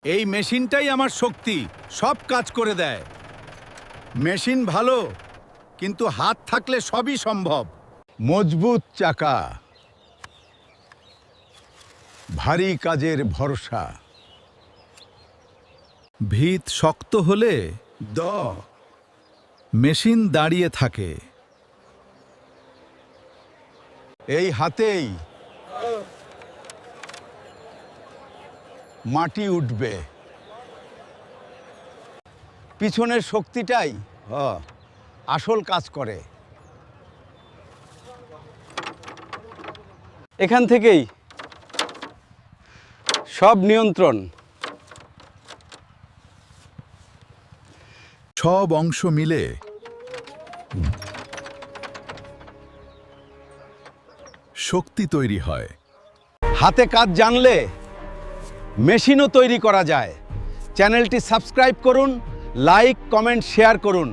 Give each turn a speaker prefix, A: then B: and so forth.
A: এই মেশিনটাই আমার শক্তি, সব কাজ করে দেয়। মেশিন ভালো, কিন্তু হাত থাকলে সবই সম্ভব। মজবুত চাকা, ভারী কাজের ভরসা। ভিত শক্ত হলে মেশিন দাঁড়িয়ে থাকে। এই হাতেই মাটি উঠবে। পিছনের শক্তিটাই আসল কাজ করে।
B: এখান থেকেই সব নিয়ন্ত্রণ।
A: সব অংশ মিলে শক্তি তৈরি হয়।
B: হাতে কাজ জানলে মেশিনও তৈরি করা যায়। চ্যানেলটি সাবস্ক্রাইব করুন, লাইক, কমেন্ট, শেয়ার করুন।